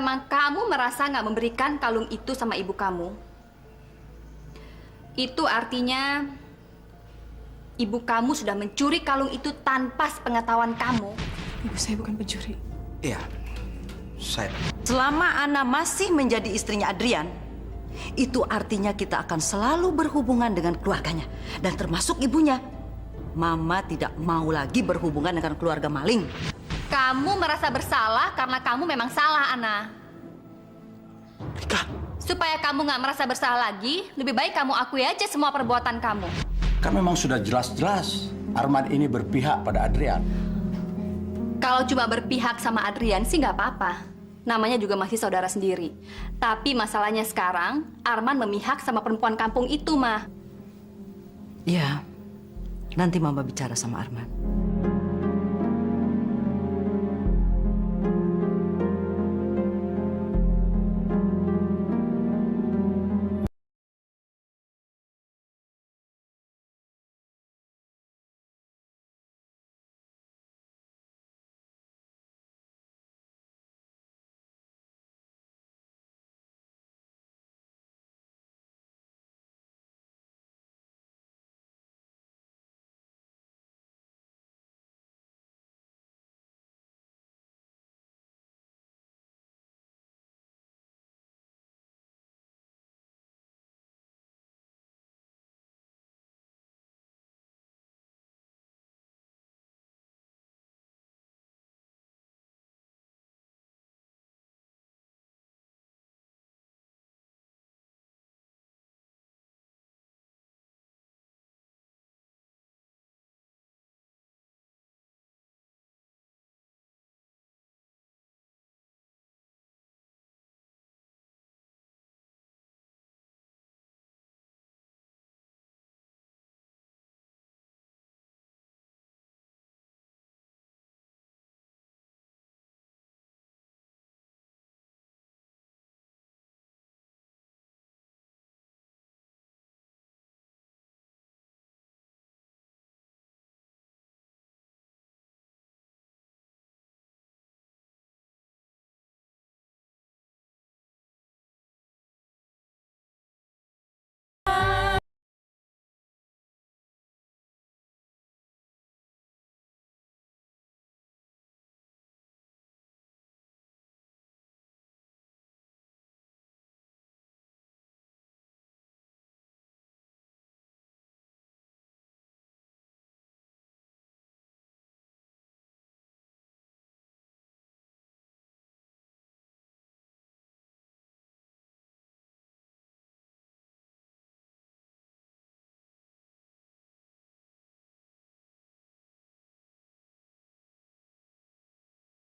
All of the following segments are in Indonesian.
memang kamu merasa nggak memberikan kalung itu sama ibu kamu, itu artinya ibu kamu sudah mencuri kalung itu tanpa sepengetahuan kamu. Ibu saya bukan pencuri. Iya, saya. Selama Ana masih menjadi istrinya Adrian, itu artinya kita akan selalu berhubungan dengan keluarganya. Dan termasuk ibunya. Mama tidak mau lagi berhubungan dengan keluarga maling. Kamu merasa bersalah karena kamu memang salah, Ana. Rika, Supaya kamu nggak merasa bersalah lagi, lebih baik kamu akui aja semua perbuatan kamu. Kan memang sudah jelas-jelas Arman ini berpihak pada Adrian. Kalau cuma berpihak sama Adrian sih nggak apa-apa. Namanya juga masih saudara sendiri. Tapi masalahnya sekarang, Arman memihak sama perempuan kampung itu, Mah. Ya, nanti Mama bicara sama Arman.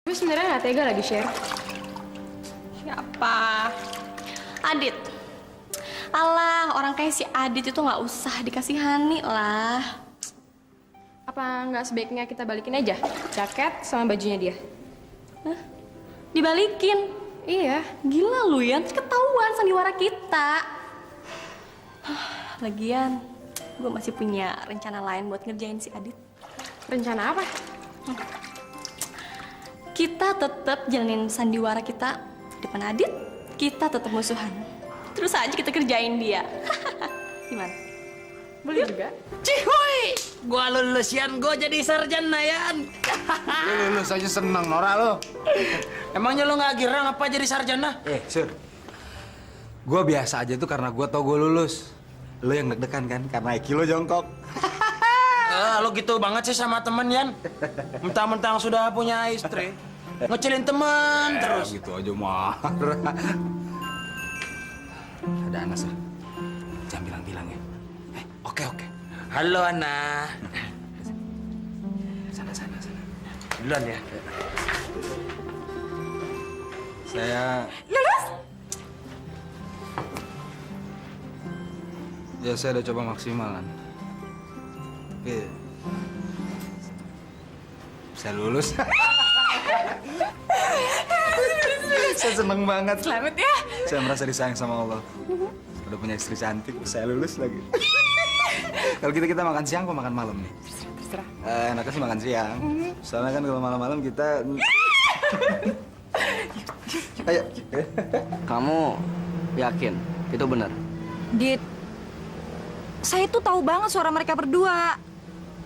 Gue sebenarnya nggak tega lagi share. Siapa? Adit. Alah, orang kayak si Adit itu nggak usah dikasihani lah. Apa nggak sebaiknya kita balikin aja jaket sama bajunya dia? Hah? Dibalikin? Iya. Gila lu ya, ketahuan sandiwara kita. Lagian, gue masih punya rencana lain buat ngerjain si Adit. Rencana apa? Kita tetap jalanin sandiwara kita di depan Adit, kita tetap musuhan. Terus aja kita kerjain dia. Gimana? Boleh juga. Cihuy, gua lulusian, gua jadi sarjana Yan. Lu lulus aja seneng, Nora lo. Emangnya lo nggak girang apa jadi sarjana? Sur. Gua biasa aja tuh karena gua tau gua lulus. Lo yang deg-degan kan karena IQ lo jongkok. Lo gitu banget sih sama temen Yan. Mentang-mentang sudah punya istri, ngecilin teman terus. Gitu aja marah. Ada Anas ya? Jangan bilang-bilang ya. Oke. Halo Ana. Sana. Duluan ya. Saya... Ya saya udah coba maksimal kan. Tapi... Saya lulus. Saya seneng banget. Selamat ya. Saya merasa disayang sama Allah. Udah punya istri cantik, saya lulus lagi. Kalau kita makan siang apa makan malam nih? Terserah. Enaknya sih makan siang. Soalnya kan kalau malam-malam kita... Ayo. Kamu yakin itu benar? Dit, saya tuh tahu banget suara mereka berdua.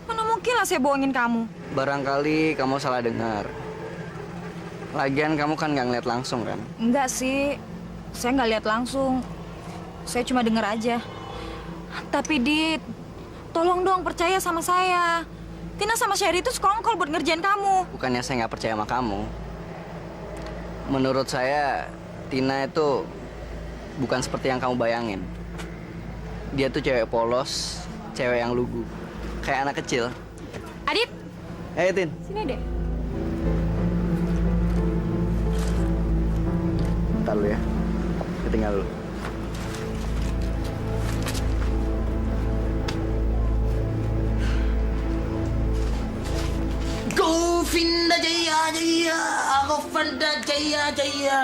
Mana mungkin lah saya bohongin kamu. Barangkali kamu salah dengar. Lagian kamu kan nggak ngeliat langsung kan? Enggak sih, saya nggak lihat langsung. Saya cuma dengar aja. Tapi Dit, tolong dong percaya sama saya. Tina sama Sherry itu sekongkol buat ngerjain kamu. Bukannya saya nggak percaya sama kamu. Menurut saya, Tina itu bukan seperti yang kamu bayangin. Dia tuh cewek polos, cewek yang lugu. Kayak anak kecil. Adit, Ayo, Tin. sini deh. Ntar lu ya. Ketinggal dulu. Govinda Jaya Jaya, Govinda Jaya Jaya.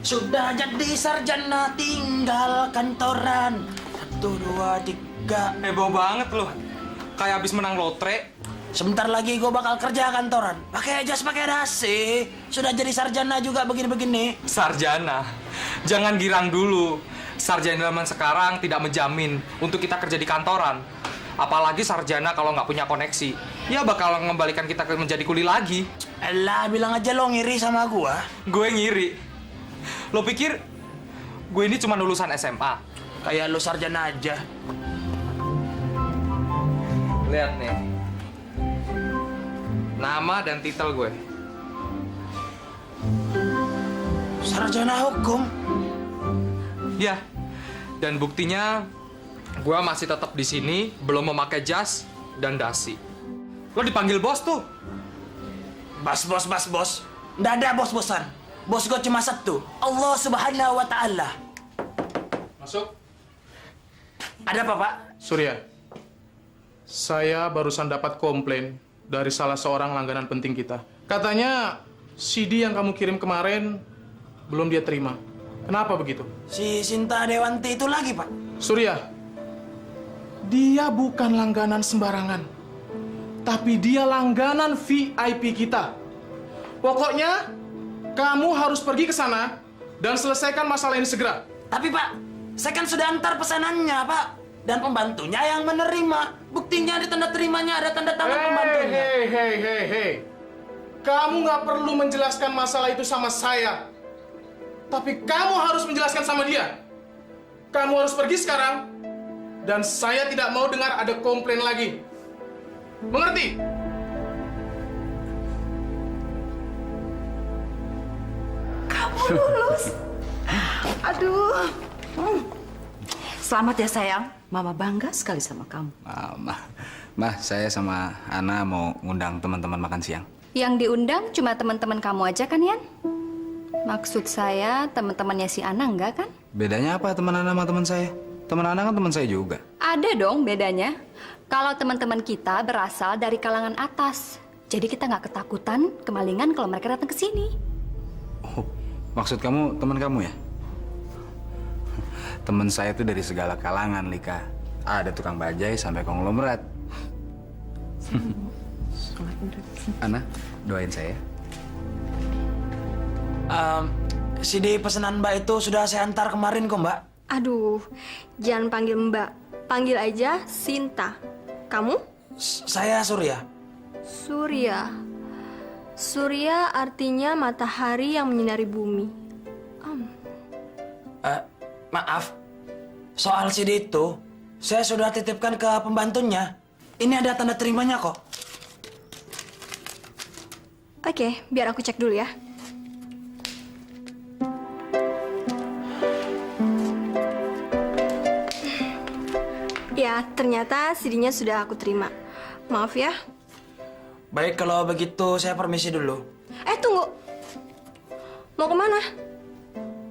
Sudah jadi sarjana tinggal kantoran. 1, 2, 3. Heboh banget loh. Kayak habis menang lotre. Sebentar lagi gue bakal kerja kantoran. Pakai jas, pakai dasi. Sudah jadi sarjana juga begini-begini. Sarjana. Jangan girang dulu. Sarjana zaman sekarang tidak menjamin untuk kita kerja di kantoran. Apalagi sarjana kalau nggak punya koneksi. Ya bakal mengembalikan kita menjadi kuli lagi. Elah, bilang aja lo ngiri sama gue. Gue ngiri. Lo pikir gue ini cuma lulusan SMA? Kayak lo sarjana aja. Lihat nih. Nama dan titel gue. Sarjana hukum. Ya. Dan buktinya gue masih tetap di sini, belum memakai jas dan dasi. Lo dipanggil bos tuh. Bos. Nggak ada bos-bosan. Bos gue cuma satu. Allah Subhanahu wa Ta'ala. Masuk. Ada apa, Pak? Surya, saya barusan dapat komplain dari salah seorang langganan penting kita. Katanya CD yang kamu kirim kemarin belum dia terima. Kenapa begitu? Si Sinta Dewanti itu lagi, Pak. Surya, dia bukan langganan sembarangan. Tapi dia langganan VIP kita. Pokoknya, kamu harus pergi ke sana dan selesaikan masalah ini segera. Tapi, Pak, saya kan sudah antar pesanannya, Pak. Dan pembantunya yang menerima. Buktinya di tanda terimanya ada tanda tangan pembantunya. Hei. Kamu nggak perlu menjelaskan masalah itu sama saya. Tapi kamu harus menjelaskan sama dia. Kamu harus pergi sekarang. Dan saya tidak mau dengar ada komplain lagi. Mengerti? Kamu lulus. Aduh. Selamat ya sayang. Mama bangga sekali sama kamu. Mah, saya sama Ana mau ngundang teman-teman makan siang. Yang diundang cuma teman-teman kamu aja kan, Yan? Maksud saya teman-temannya si Ana enggak kan? Bedanya apa teman Ana sama teman saya? Teman Ana kan teman saya juga. Ada dong bedanya. Kalau teman-teman kita berasal dari kalangan atas. Jadi kita nggak ketakutan kemalingan kalau mereka datang ke sini. Oh, maksud kamu teman kamu ya? Teman saya itu dari segala kalangan, Lika. Ada tukang bajai sampai konglomerat. Ana, doain saya. CD pesanan Mbak itu sudah saya antar kemarin kok, Mbak. Aduh, jangan panggil Mbak. Panggil aja Sinta. Kamu? Saya Surya. Surya. Surya artinya matahari yang menyinari bumi. Maaf, soal CD itu, saya sudah titipkan ke pembantunya. Ini ada tanda terimanya kok. Oke, biar aku cek dulu ya. Ya, ternyata CD-nya sudah aku terima. Maaf ya. Baik, kalau begitu saya permisi dulu. Tunggu. Mau kemana?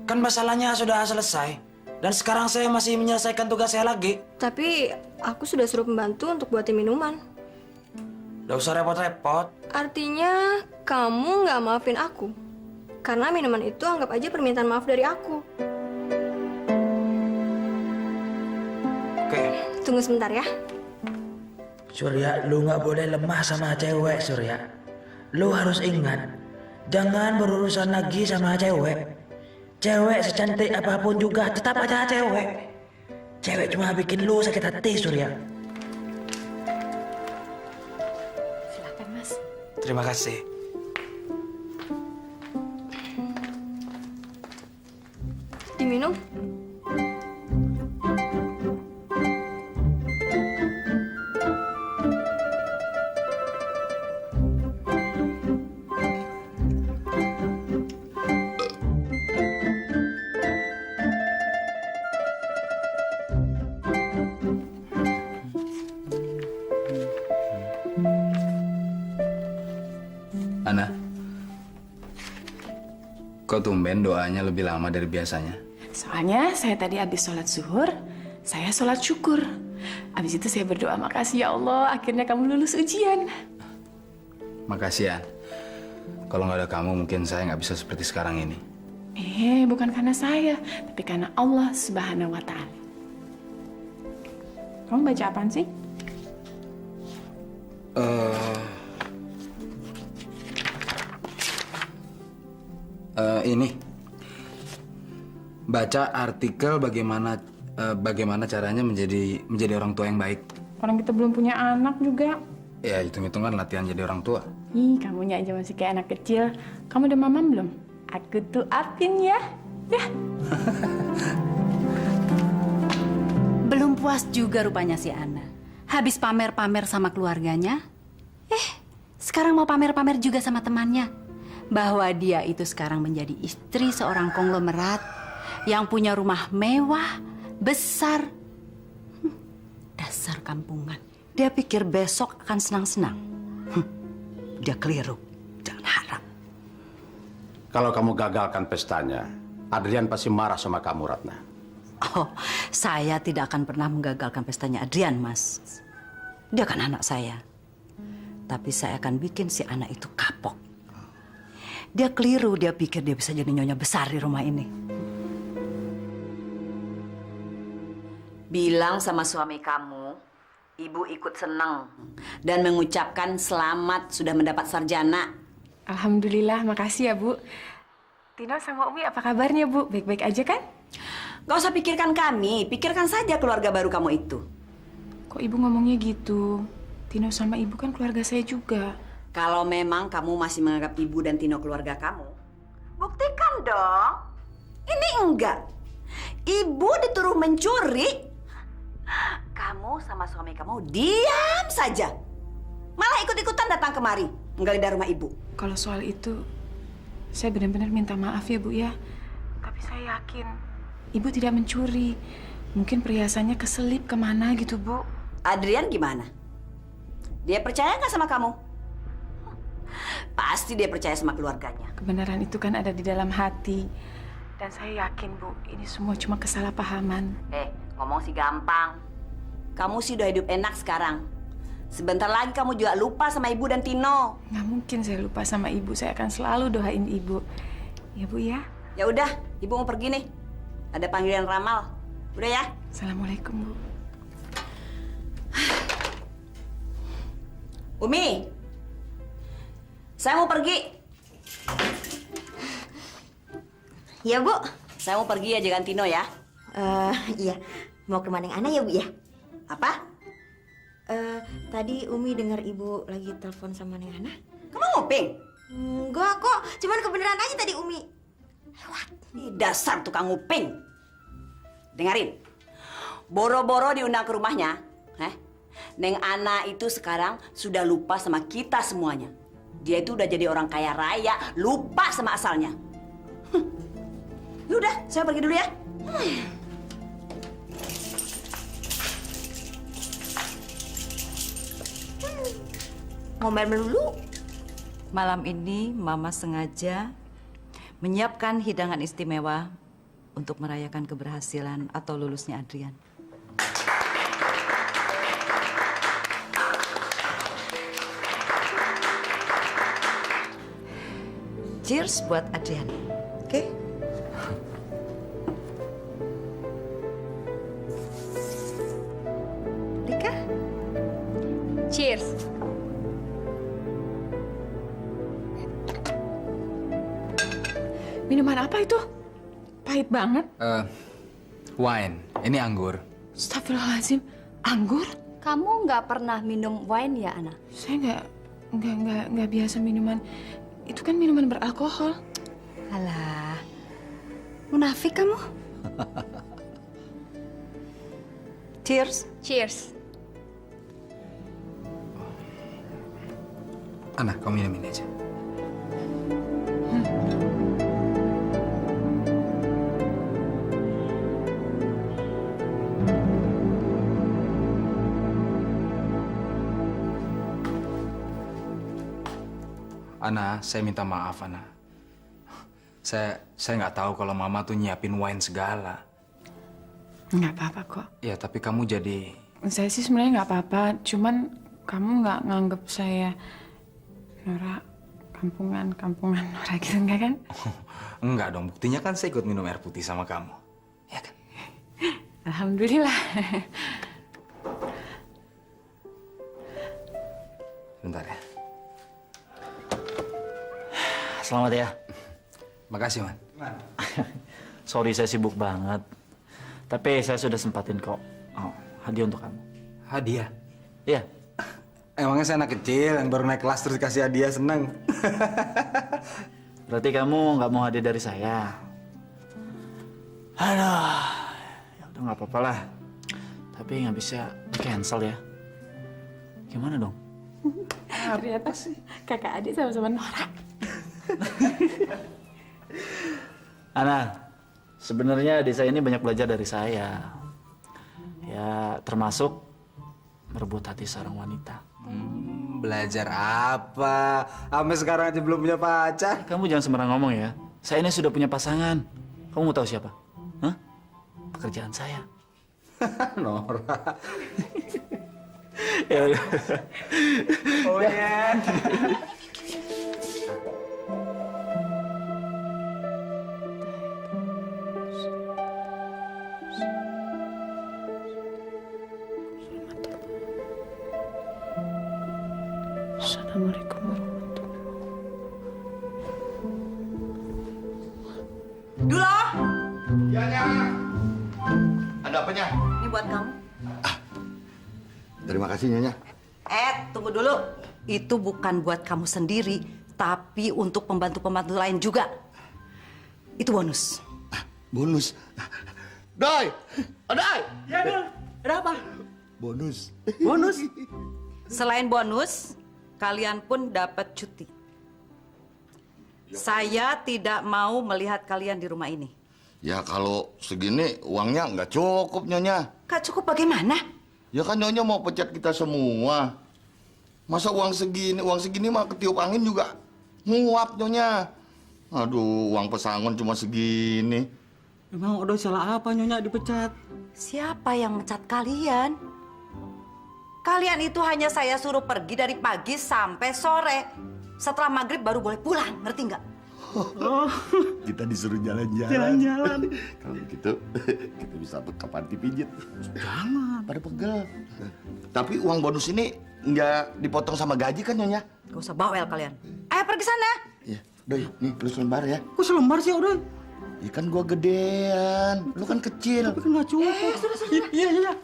Kan masalahnya sudah selesai. Dan sekarang saya masih menyelesaikan tugas saya lagi. Tapi aku sudah suruh pembantu untuk buatin minuman. Gak usah repot-repot. Artinya kamu nggak maafin aku. Karena minuman itu anggap aja permintaan maaf dari aku. Oke. Tunggu sebentar ya. Surya, lu nggak boleh lemah sama cewek, Surya. Lu harus ingat, jangan berurusan lagi sama cewek. Cewek secantik apapun juga tetap aja cewek. Cewek cuma bikin lu sakit hati, Surya. Silakan, Mas. Terima kasih. Diminum? Ana, kok tumben doanya lebih lama dari biasanya? Soalnya saya tadi habis sholat zuhur, saya sholat syukur. Habis itu saya berdoa, makasih ya Allah, akhirnya kamu lulus ujian. Makasih ya. Kalau nggak ada kamu, mungkin saya nggak bisa seperti sekarang ini. Bukan karena saya, tapi karena Allah Subhanahu wa Ta'ala. Kamu baca apaan sih? Ini baca artikel bagaimana caranya menjadi orang tua yang baik. Orang kita belum punya anak juga. Ya, hitung-hitungan latihan jadi orang tua. Kamunya aja masih kayak anak kecil. Kamu udah mamam belum? Aku tuh Apin ya. Ya. Belum puas juga rupanya si Ana. Habis pamer-pamer sama keluarganya, sekarang mau pamer-pamer juga sama temannya. Bahwa dia itu sekarang menjadi istri seorang konglomerat yang punya rumah mewah, besar. Dasar kampungan. Dia pikir besok akan senang-senang. Dia keliru. Jangan harap. Kalau kamu gagalkan pestanya, Adrian pasti marah sama kamu, Ratna. Oh, saya tidak akan pernah menggagalkan pestanya Adrian, Mas. Dia kan anak saya. Tapi saya akan bikin si anak itu kapok. Dia keliru, dia pikir dia bisa jadi nyonya besar di rumah ini. Bilang sama suami kamu, ibu ikut senang dan mengucapkan selamat sudah mendapat sarjana. Alhamdulillah, makasih ya Bu. Tino sama Umi apa kabarnya Bu? Baik-baik aja kan? Gak usah pikirkan kami, pikirkan saja keluarga baru kamu itu. Kok Ibu ngomongnya gitu? Tino sama Ibu kan keluarga saya juga. Kalau memang kamu masih menganggap ibu dan Tino keluarga kamu, buktikan dong. Ini enggak. Ibu dituduh mencuri. Kamu sama suami kamu diam saja. Malah ikut-ikutan datang kemari, menggeledah rumah ibu. Kalau soal itu, saya benar-benar minta maaf ya Bu ya. Tapi saya yakin Ibu tidak mencuri. Mungkin perhiasannya keselip kemana gitu Bu. Adrian gimana? Dia percaya nggak sama kamu? Pasti dia percaya sama keluarganya. Kebenaran itu kan ada di dalam hati. Dan saya yakin Bu, ini semua cuma kesalahpahaman. Ngomong sih gampang. Kamu sih udah hidup enak sekarang. Sebentar lagi kamu juga lupa sama ibu dan Tino. Nggak mungkin saya lupa sama Ibu. Saya akan selalu doain Ibu. Ya Bu ya. Ya udah, ibu mau pergi nih. Ada panggilan ramal. Udah ya. Assalamualaikum Bu. Umi, saya mau pergi. Iya, Bu. Saya mau pergi ya, jagaan Tino ya. Iya. Mau ke Maneng Ana ya, Bu ya? Apa? Tadi Umi dengar Ibu lagi telepon sama Neng Ana. Kamu nguping? Enggak kok, cuman kebenaran aja tadi Umi. Dasar tukang nguping. Dengarin. Boro-boro diundang ke rumahnya. Neng Ana itu sekarang sudah lupa sama kita semuanya. Dia itu udah jadi orang kaya raya, lupa sama asalnya. Yaudah, saya pergi dulu ya. Ngomel melulu. Malam ini Mama sengaja menyiapkan hidangan istimewa untuk merayakan keberhasilan atau lulusnya Adrian. Cheers buat Adrian. Oke? Rika? Cheers. Minuman apa itu? Pahit banget. Wine. Ini anggur. Astagfirullahaladzim. Anggur? Kamu nggak pernah minum wine ya, Ana? Saya nggak biasa minuman. Itu kan minuman beralkohol. Alah, munafik kamu. Cheers. Cheers. Ana, kamu minum ini aja. Ana, saya minta maaf, Ana. Saya nggak tahu kalau Mama tuh nyiapin wine segala. Nggak apa-apa kok. Ya, tapi kamu jadi... Saya sih sebenarnya nggak apa-apa. Cuman kamu nggak nganggep saya Nora kampungan Nora gitu, enggak kan? Enggak dong, buktinya kan saya ikut minum air putih sama kamu. Ya kan? Alhamdulillah. Bentar ya. Selamat ya. Makasih, Man. Sorry saya sibuk banget. Tapi saya sudah sempatin kok. Oh, hadiah untuk kamu. Hadiah? Iya. Emangnya saya anak kecil yang baru naik kelas terus dikasih hadiah seneng. Berarti kamu nggak mau hadiah dari saya? Aduh, ya udah nggak apa-apa lah. Tapi nggak bisa cancel ya. Gimana dong? Ternyata sih kakak adik sama-sama Nora. Ana, sebenarnya adik saya ini banyak belajar dari saya. Ya, termasuk merebut hati seorang wanita. Belajar apa? Sampai sekarang aja belum punya pacar. Kamu jangan sembarang ngomong ya. Saya ini sudah punya pasangan. Kamu mau tahu siapa? Hah? Pekerjaan saya. Nora. Ya udah. Oh ya. Assalamualaikum warahmatullahi Dulo! Ya, ya. Ada apanya? Ini buat kamu. Terima kasih, Nyonya. Tunggu dulu. Itu bukan buat kamu sendiri, tapi untuk pembantu-pembantu lain juga. Itu bonus. Bonus. Doi! Doi! Ya, Dul. Ada apa? Bonus. Bonus? Selain bonus, kalian pun dapat cuti. Saya tidak mau melihat kalian di rumah ini. Ya kalau segini uangnya nggak cukup, Nyonya. Gak cukup bagaimana? Ya kan Nyonya mau pecat kita semua. Masa uang segini mah ketiup angin juga nguap, Nyonya. Aduh, uang pesangon cuma segini. Emang udah salah apa Nyonya dipecat? Siapa yang mecat kalian? Kalian itu hanya saya suruh pergi dari pagi sampai sore. Setelah maghrib baru boleh pulang, ngerti nggak? Kita disuruh jalan-jalan. Jalan-jalan. Kalau gitu, kita bisa ke panti pijit. Jangan, pada pegel. Tapi uang bonus ini nggak dipotong sama gaji kan, Nyonya? Gak usah bawel kalian. Ayo pergi sana. Iya, Doi, nih lu selembar ya. Kok selembar sih, udah? Ya kan gua gedean, lu kan kecil. Tapi kan nggak cukup. Iya.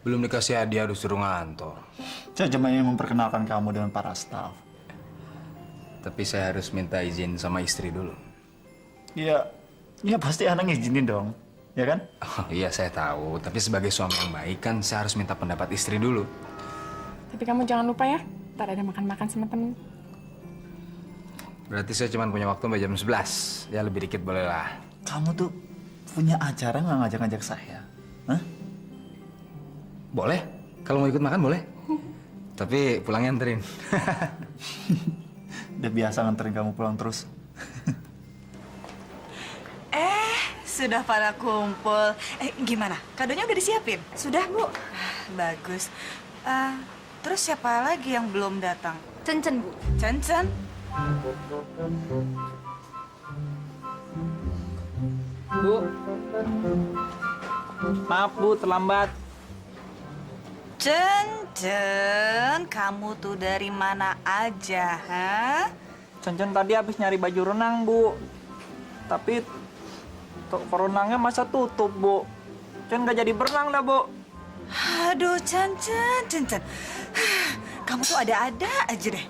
Belum dikasih hadiah udah suruh ngantor. Saya cuma ingin memperkenalkan kamu dengan para staf. Tapi saya harus minta izin sama istri dulu. Iya, pasti anak ngizinin dong, ya kan? Oh, iya saya tahu, tapi sebagai suami yang baik kan saya harus minta pendapat istri dulu. Tapi kamu jangan lupa ya, ntar ada makan-makan sama temen. Berarti saya cuma punya waktu sampai jam 11. Ya lebih dikit boleh lah. Kamu tuh punya acara nggak ngajak-ngajak saya? Hah? Boleh, kalau mau ikut makan boleh. Tapi pulangnya anterin. Udah biasa nganterin kamu pulang terus. Sudah pada kumpul. Gimana? Kadonya udah disiapin? Sudah, Bu. Bagus. Terus siapa lagi yang belum datang? Cencen, Bu. Cencen? Bu. Maaf, Bu, terlambat. Cencen, kamu tuh dari mana aja, ha? Cencen tadi habis nyari baju renang, Bu. Tapi Toko renangnya masa tutup, Bu. Cen nggak jadi berenang dah, Bu. Aduh, Chan. Kamu tuh ada-ada aja deh.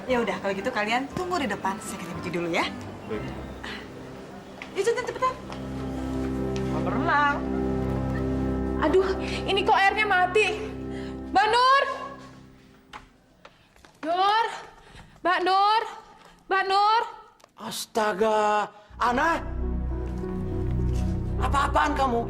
Ya udah, kalau gitu kalian tunggu di depan. Saya ganti baju dulu ya. Yuk, Chan, cepetan. Mau berenang. Aduh, ini kok airnya mati. Mbak Nur! Nur! Mbak Nur! Mbak Nur! Astaga, Ana! Apa-apaan kamu?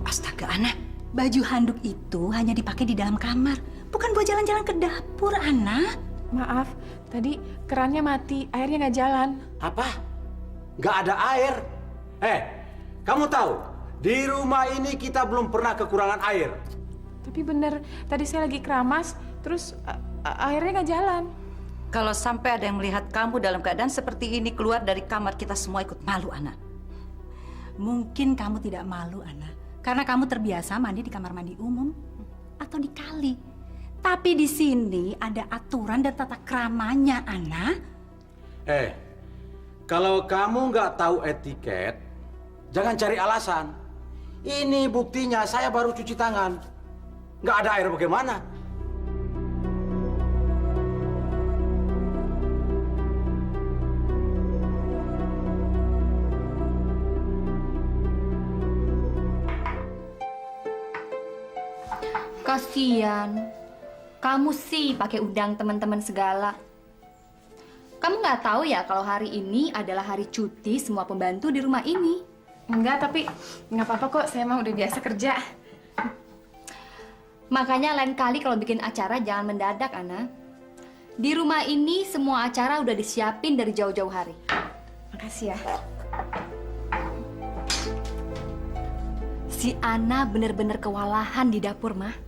Astaga, Ana. Baju handuk itu hanya dipakai di dalam kamar. Bukan buat jalan-jalan ke dapur, Ana. Maaf, tadi kerannya mati, airnya nggak jalan. Apa? Nggak ada air? Kamu tahu, di rumah ini kita belum pernah kekurangan air. Tapi bener, tadi saya lagi keramas, terus airnya nggak jalan. Kalau sampai ada yang melihat kamu dalam keadaan seperti ini keluar dari kamar, kita semua ikut malu, Ana. Mungkin kamu tidak malu, Ana. Karena kamu terbiasa mandi di kamar mandi umum atau di kali. Tapi di sini ada aturan dan tata keramanya, Ana. Kalau kamu nggak tahu etiket, jangan cari alasan. Ini buktinya saya baru cuci tangan. Nggak ada air bagaimana? Kasian. Kamu sih pakai undang teman-teman segala. Kamu nggak tahu ya kalau hari ini adalah hari cuti semua pembantu di rumah ini. Enggak, tapi nggak apa-apa kok. Saya emang udah biasa kerja. Makanya lain kali kalau bikin acara jangan mendadak, Ana. Di rumah ini semua acara udah disiapin dari jauh-jauh hari. Makasih ya. Si Ana bener-bener kewalahan di dapur, Mah.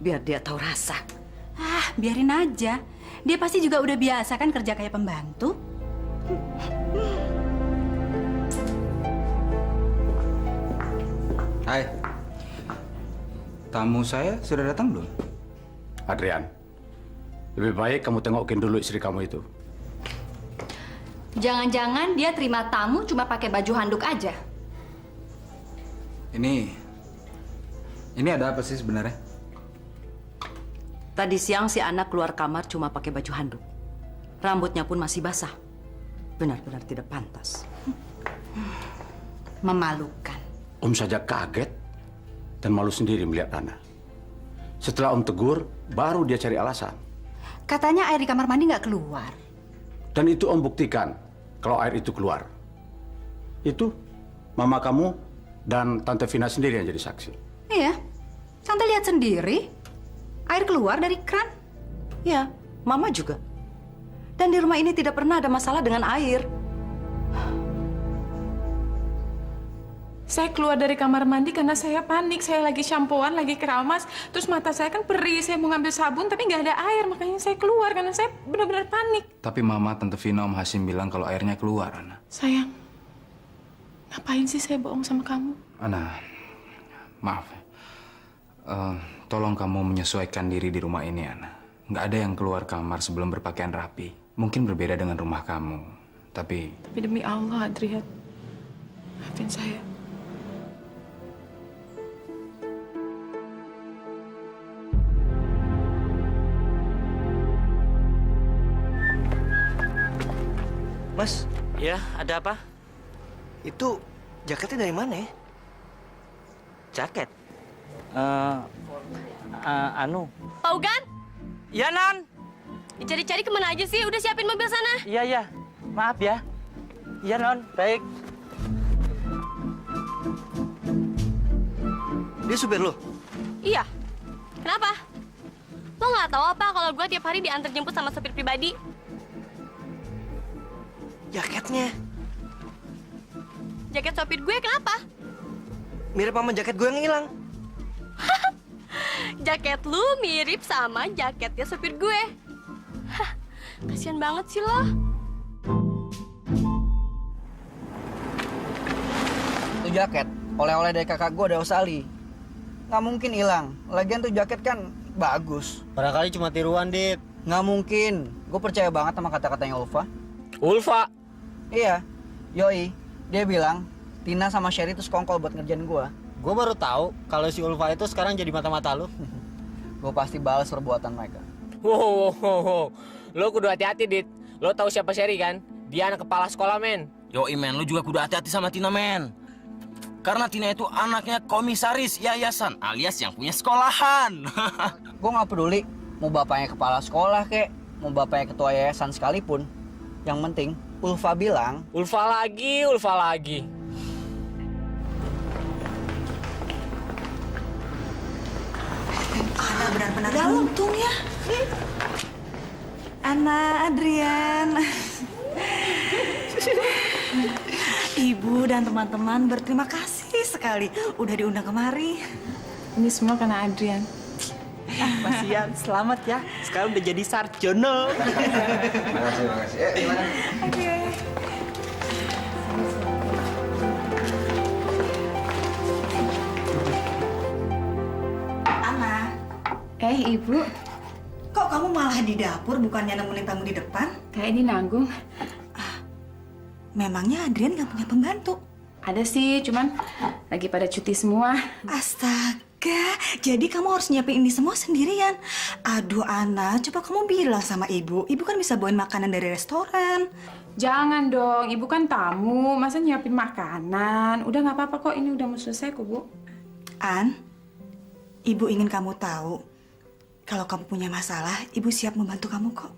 Biar dia tahu rasa. Biarin aja. Dia pasti juga udah biasa kan kerja kayak pembantu. Hai. Tamu saya sudah datang belum? Adrian, lebih baik kamu tengokin dulu istri kamu itu. Jangan-jangan dia terima tamu cuma pakai baju handuk aja. Ini ada apa sih sebenarnya? Tadi siang si anak keluar kamar cuma pakai baju handuk. Rambutnya pun masih basah. Benar-benar tidak pantas. Memalukan. Om saja kaget dan malu sendiri melihat Ana. Setelah Om tegur, baru dia cari alasan. Katanya air di kamar mandi nggak keluar. Dan itu Om buktikan kalau air itu keluar. Itu mama kamu dan Tante Vina sendiri yang jadi saksi. Iya, Tante lihat sendiri. Air keluar dari keran. Ya, Mama juga. Dan di rumah ini tidak pernah ada masalah dengan air. Saya keluar dari kamar mandi karena saya panik. Saya lagi shampooan, lagi keramas. Terus mata saya kan perih. Saya mau ngambil sabun tapi nggak ada air. Makanya saya keluar karena saya benar-benar panik. Tapi Mama, Tante Vina, Om Hasim bilang kalau airnya keluar, Ana. Sayang, ngapain sih saya bohong sama kamu? Ana, maaf. Tolong kamu menyesuaikan diri di rumah ini, Ana. Nggak ada yang keluar kamar sebelum berpakaian rapi. Mungkin berbeda dengan rumah kamu, tapi demi Allah, Adrian, maafin saya. Mas. Ya, ada apa? Itu jaketnya dari mana ya? Jaket? Anu. Paugan? Ya, Non. Dicari-cari kemana aja sih? Udah siapin mobil sana. Iya. Maaf ya. Iya, Non. Baik. Dia supir lo? Iya. Kenapa? Lo nggak tahu apa kalau gue tiap hari diantar jemput sama supir pribadi? Jaketnya? Jaket sopir gue kenapa? Mirip sama jaket gue yang hilang. Jaket lu mirip sama jaketnya supir gue. Hah, kasian banget sih lo. Itu jaket, oleh-oleh dari kakak gue, Dewa Sali. Nggak mungkin hilang. Lagian tuh jaket kan bagus. Barangkali cuma tiruan, Dit. Nggak mungkin. Gue percaya banget sama kata-katanya Ulfa. Ulfa. Iya, Yoi. Dia bilang Tina sama Sherry itu sekongkol buat ngerjain gua. Gue baru tahu kalau si Ulfa itu sekarang jadi mata-mata lu. Gua pasti balas perbuatan mereka. Wow. Lo kudu hati-hati, Dit. Lo tahu siapa Sherry kan? Dia anak kepala sekolah, men. Yoi men, lu juga kudu hati-hati sama Tina men. Karena Tina itu anaknya komisaris yayasan alias yang punya sekolahan. Gua nggak peduli mau bapaknya kepala sekolah kek, mau bapaknya ketua yayasan sekalipun. Yang penting Ulfa bilang. Ulfa lagi. Ana benar-benar beruntung ya. Ana, Adrian. Ibu dan teman-teman berterima kasih sekali udah diundang kemari. Ini semua karena Adrian. Mas Ian, selamat ya. Sekarang udah jadi sarjana. Makasih. Gimana? Oke. Ana. Ibu. Kok kamu malah di dapur bukannya nemenin tamu di depan? Kayak ini nanggung. Memangnya Adrian nggak punya pembantu? Ada sih, cuman lagi pada cuti semua. Astaga, jadi kamu harus nyiapin ini semua sendirian. Aduh Ana, coba kamu bilang sama ibu. Ibu kan bisa bawain makanan dari restoran. Jangan dong, ibu kan tamu. Masa nyiapin makanan? Udah nggak apa-apa kok, ini udah mau selesai kok, Bu. An, ibu ingin kamu tahu. Kalau kamu punya masalah, ibu siap membantu kamu kok.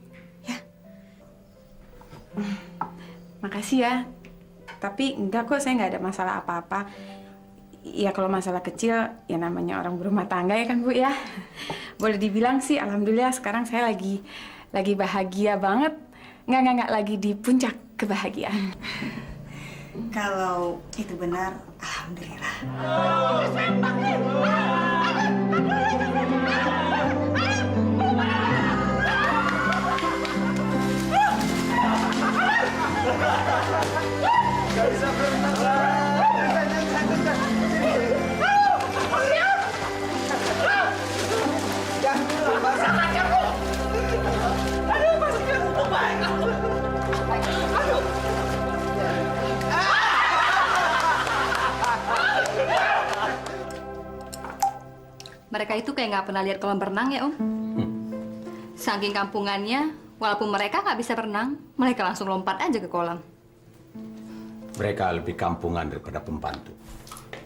Makasih ya. Tapi enggak kok, saya nggak ada masalah apa-apa. Ya kalau masalah kecil, ya namanya orang berumah tangga ya kan Bu ya. Boleh dibilang sih, alhamdulillah sekarang saya lagi bahagia banget. Nggak lagi di puncak kebahagiaan. Kalau itu benar, alhamdulillah. Gak bisa Mereka itu kayak nggak pernah lihat kolam berenang ya, Om. Saking kampungannya, walaupun mereka nggak bisa berenang, mereka langsung lompat aja ke kolam. Mereka lebih kampungan daripada pembantu.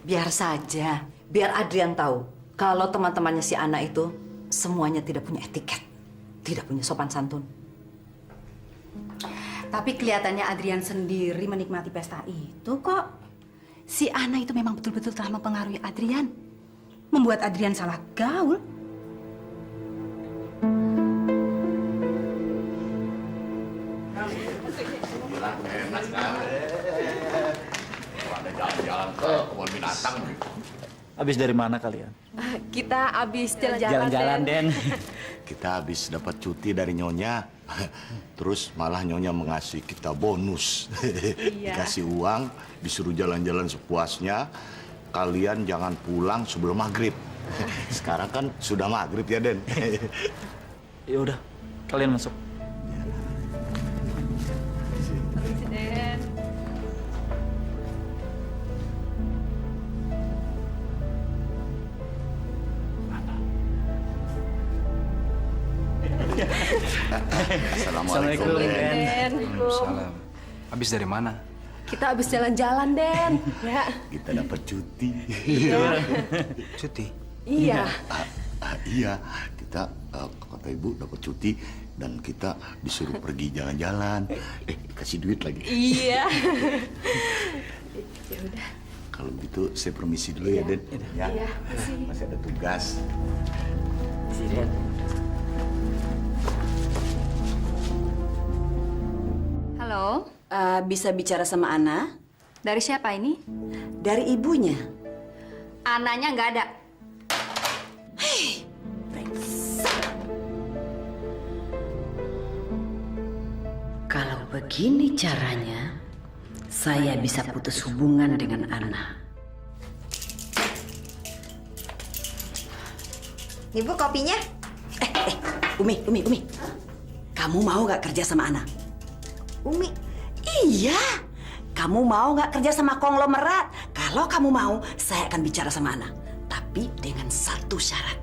Biar saja, biar Adrian tahu kalau teman-temannya si Ana itu semuanya tidak punya etiket, tidak punya sopan santun. Tapi kelihatannya Adrian sendiri menikmati pesta itu kok. Si Ana itu memang betul-betul telah mempengaruhi Adrian. Membuat Adrian salah gaul. Ada jalan-jalan ke kebun binatang. Habis dari mana kalian? Kita habis Jalan-jalan, Den. Kita habis dapat cuti dari Nyonya. Terus malah Nyonya mengasih kita bonus. Iya. Dikasih uang, disuruh jalan-jalan sepuasnya. Kalian jangan pulang sebelum maghrib. Sekarang kan sudah maghrib ya, Den. Ya udah, kalian masuk. Assalamualaikum, Den. Waalaikumsalam. Habis dari mana? Kita habis jalan-jalan, Den. Ya. Kita dapat cuti. Cuti? Iya. Iya, kita kata ibu dapat cuti dan kita disuruh pergi jalan-jalan. Kasih duit lagi. Iya. Ya udah. Kalau begitu saya permisi dulu ya, Den. Ya. Iya, Masih ada tugas. Den. Halo. Bisa bicara sama Ana? Dari siapa ini? Dari ibunya. Ananya nggak ada. Hei, kalau begini caranya, saya bisa putus hubungan dengan Ana. Ibu kopinya? Umi. Kamu mau gak kerja sama Ana? Umi, Iya. Kamu mau nggak kerja sama konglomerat? Kalau kamu mau, saya akan bicara sama Ana. Tapi dengan satu syarat.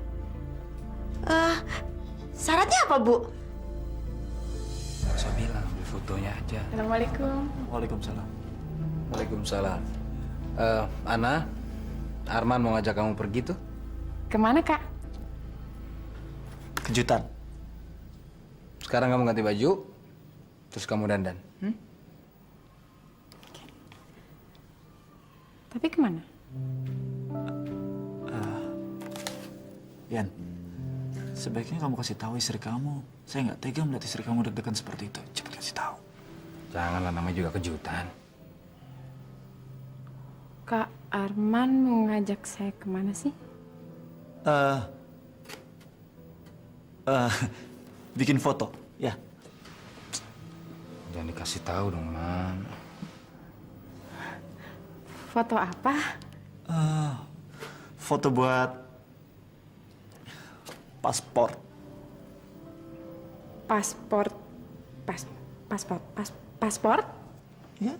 Syaratnya apa, Bu? Nggak usah bilang, ambil fotonya aja. Assalamualaikum. Waalaikumsalam. Waalaikumsalam. Ana, Arman mau ngajak kamu pergi tuh. Kemana, Kak? Kejutan. Sekarang kamu ganti baju, terus kamu dandan. Tapi kemana? Yan, sebaiknya kamu kasih tahu istri kamu. Saya nggak tega melihat istri kamu deg-degan seperti itu. Cepat kasih tahu. Janganlah, namanya juga kejutan. Kak Arman mau ngajak saya kemana sih? Bikin foto, ya. Jangan dikasih tahu dong, Man. Foto apa? Foto buat paspor. Paspor? Ya.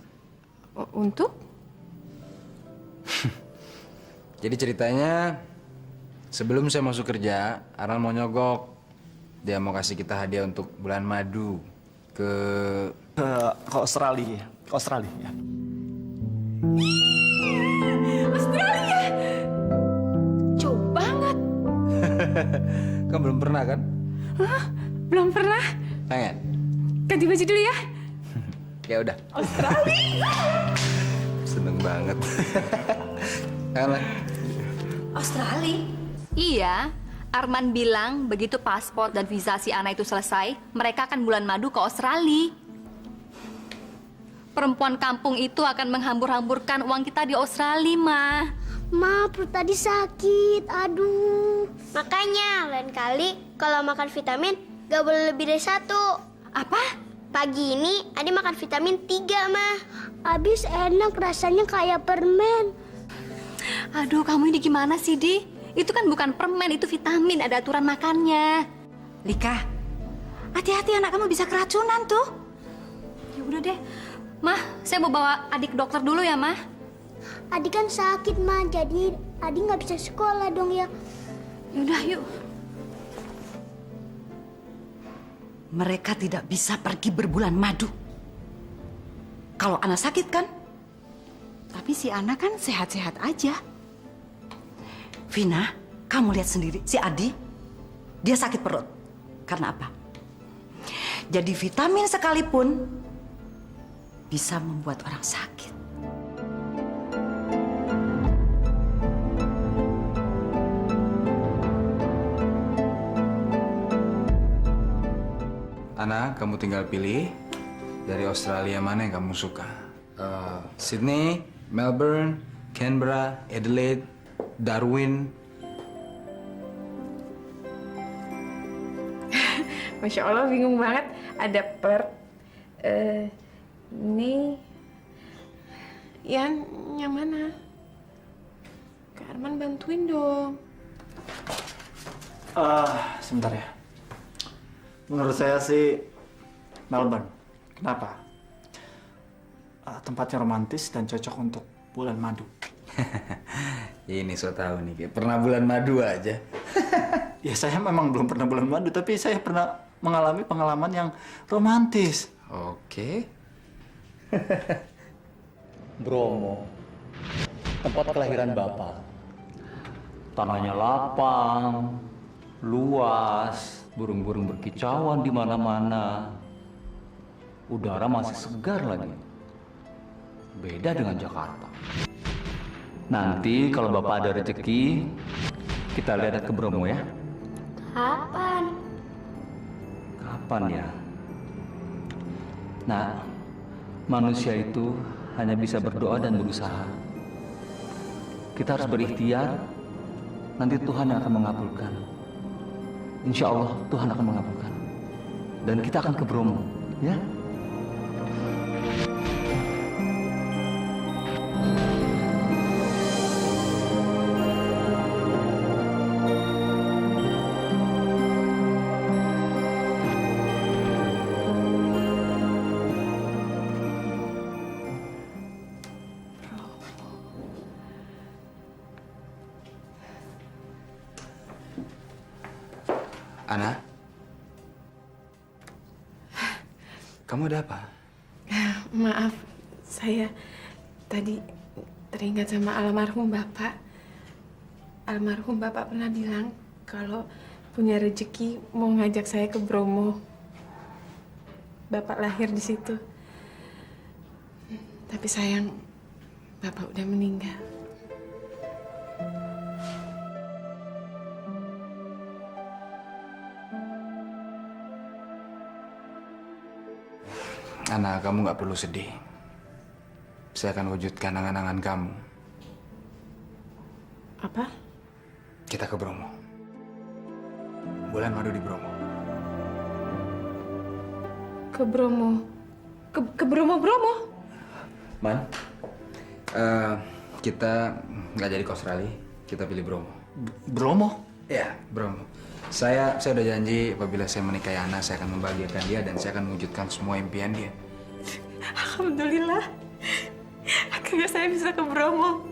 Untuk? Jadi ceritanya, sebelum saya masuk kerja, Arman mau nyogok. Dia mau kasih kita hadiah untuk bulan madu ke Australia. Ke Australia, ya. Australia! Jauh banget. Kamu belum pernah kan? Hah? Belum pernah? Pengen? Ganti baju dulu ya. Ya udah. Australia! Seneng banget. Kangen? Australia? Iya. Arman bilang begitu paspor dan visa si Ana itu selesai, mereka akan bulan madu ke Australia. Perempuan kampung itu akan menghambur-hamburkan uang kita di Australia, Ma. Ma, perut tadi sakit. Aduh. Makanya, lain kali kalau makan vitamin gak boleh lebih dari 1. Apa? Pagi ini Adi makan vitamin 3, Ma. Abis enak, rasanya kayak permen. Aduh, kamu ini gimana sih, Di? Itu kan bukan permen, itu vitamin, ada aturan makannya. Lika, hati-hati anak kamu bisa keracunan tuh. Ya udah deh. Mah, saya mau bawa adik ke dokter dulu ya, Mah. Adi kan sakit, Ma. Jadi Adi nggak bisa sekolah dong ya. Yaudah, yuk. Mereka tidak bisa pergi berbulan madu. Kalau Ana sakit kan? Tapi si Ana kan sehat-sehat aja. Vina, kamu lihat sendiri, si Adi, dia sakit perut. Karena apa? Jadi vitamin sekalipun bisa membuat orang sakit. Ana, kamu tinggal pilih dari Australia mana yang kamu suka. Sydney, Melbourne, Canberra, Adelaide, Darwin. Masya Allah, bingung banget. Ada Perth. Ini... yang mana? Kak Arman bantuin dong. Sebentar ya. Menurut saya sih Melbourne. Kenapa? Tempatnya romantis dan cocok untuk bulan madu. Ini so tahu nih, kayak pernah bulan madu aja. Ya saya memang belum pernah bulan madu, tapi saya pernah mengalami pengalaman yang romantis. Oke. Bromo, tempat kelahiran Bapak. Tanahnya lapang, luas, burung-burung berkicauan di mana-mana. Udara masih segar lagi. Beda dengan Jakarta. Nanti kalau Bapak ada rezeki, kita lihat ke Bromo ya. Kapan? Kapan ya? Nah, manusia itu hanya bisa berdoa dan berusaha. Kita harus berikhtiar, nanti Tuhan yang akan mengabulkan. Insya Allah Tuhan akan mengabulkan. Dan kita akan ke Bromo, ya? Ana? Kamu ada apa? Maaf, saya tadi teringat sama almarhum Bapak. Almarhum Bapak pernah bilang kalau punya rezeki mau ngajak saya ke Bromo. Bapak lahir di situ. Tapi sayang, Bapak udah meninggal. Ana, kamu nggak perlu sedih. Saya akan wujudkan angan-angan kamu. Apa? Kita ke Bromo. Bulan madu di Bromo. Ke Bromo? Ke Bromo? Man, kita nggak jadi ke Australia. Kita pilih Bromo. Bromo? Iya, Bromo. Saya udah janji apabila saya menikahi Ana, saya akan membahagiakan dia dan saya akan mewujudkan semua impian dia. Alhamdulillah. Akhirnya saya bisa ke Bromo.